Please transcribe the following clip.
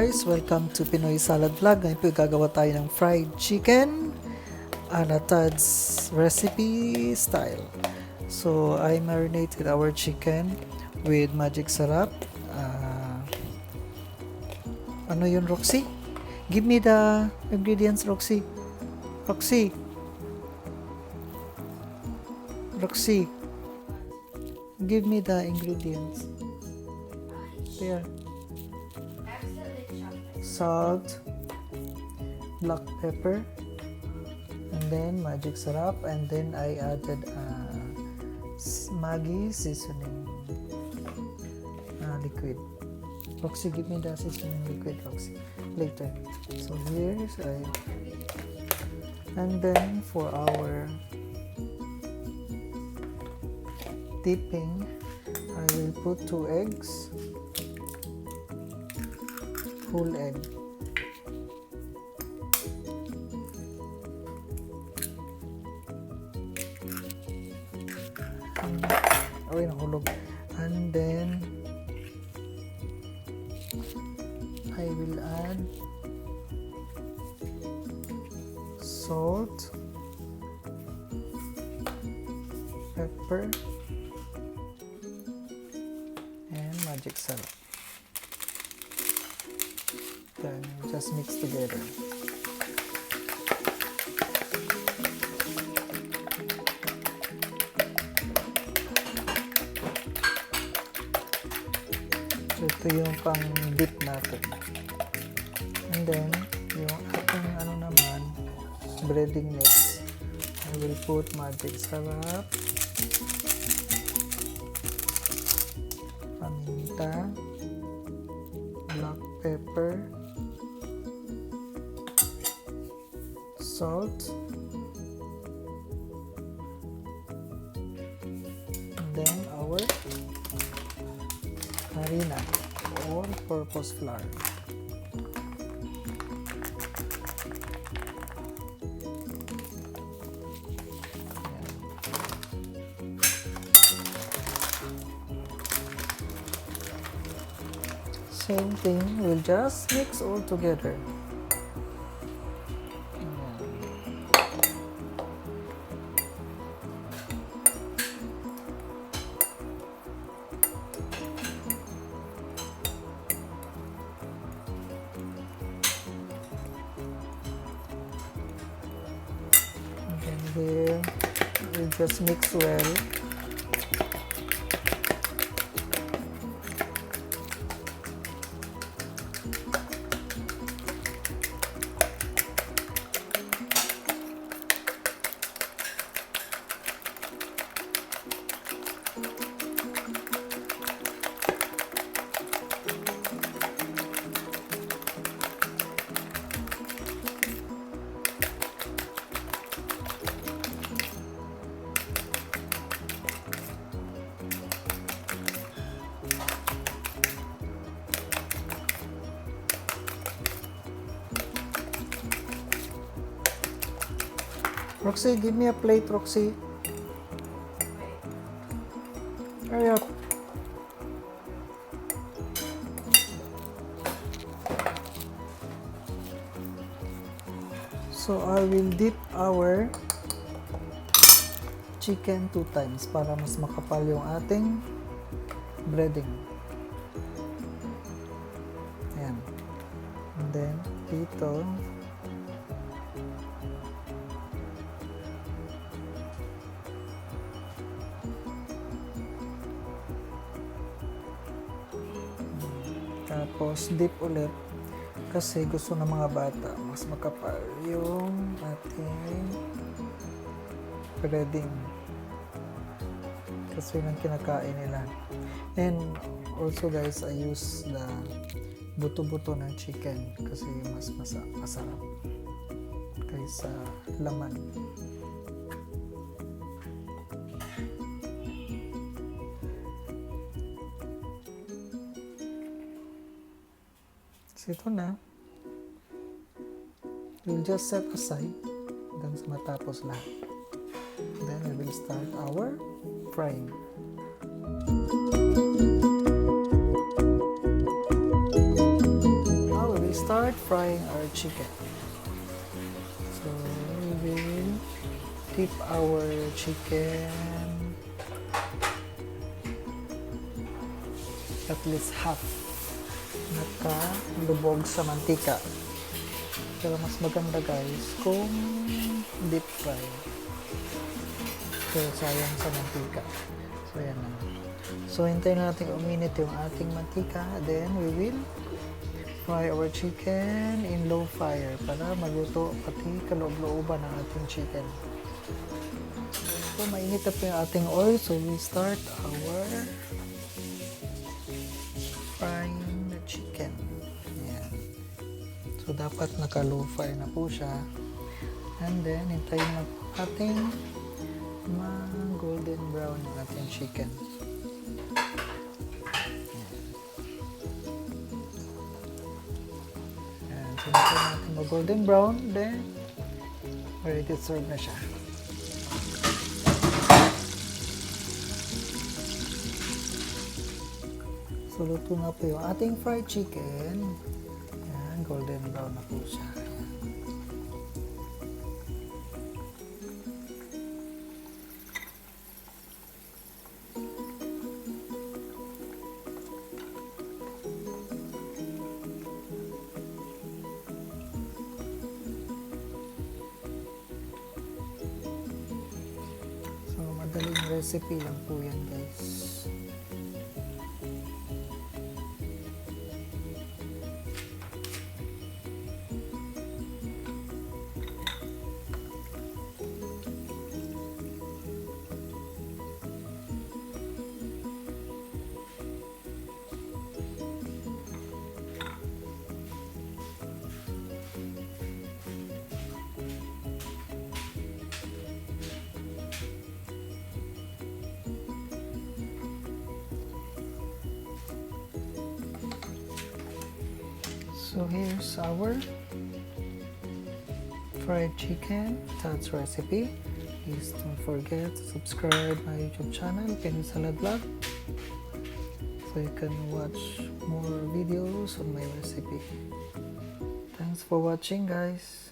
guys, welcome to Pinoy Salad Vlog. Ngayon po gagawa tayo ng fried chicken ala Tadz recipe style. So I marinated our chicken with magic syrup. Ano yun, Roxy? Give me the ingredients, Roxy. Roxy, give me the ingredients. There. Salt, black pepper, and then magic syrup, and then I added Maggi seasoning liquid. Roxy, give me the seasoning liquid, Roxy. Later. So here's and then for our dipping, I will put 2 eggs. Whole egg. Nahulog. And then I will add salt, pepper, and magic syrup. Then just mix together. So ito yung pang dip natin. And then yung ating naman, breading mix, I will put magic syrup, paminta, black pepper, salt, and then our harina or purpose flour. Same thing, we'll just mix all together. Here we'll just mix well. Roxy, give me a plate, Roxy. Hurry up. So I will dip our chicken 2 times para mas makapal yung ating breading. Ayan. And then dito tapos dip ulit kasi gusto ng mga bata mas makapal yung ating breading kasi yun ang kinakain nila. And also guys, I use the buto-buto ng chicken kasi mas masarap kaysa laman. Ito na. We'll just set aside hanggang sa matapos lahat. Then we will start our frying. Now we start frying our chicken. So we will dip our chicken at least half nakalubog sa mantika. Pero mas maganda guys kung deep fry. Pero sayang sa mantika. So yan na. So hintayin natin uminit yung ating mantika. Then we will fry our chicken in low fire para maluto pati kaloob-looban ng ating chicken. So mainit na po yung ating oil. So we start our frying the chicken. Ayan. So dapat naka-low fire na po siya. And then hintayin na ating golden brown yung ating chicken. Ayan. So hintayin natin mag-golden brown. Then ready to serve na siya. So, luto na po yung ating fried chicken. Ayan, golden brown na po siya. So, madaling recipe lang po yan guys. So here's our fried chicken Tadz recipe. Please don't forget to subscribe my YouTube channel, Kenny Salad Vlog, so you can watch more videos on my recipe. Thanks for watching guys.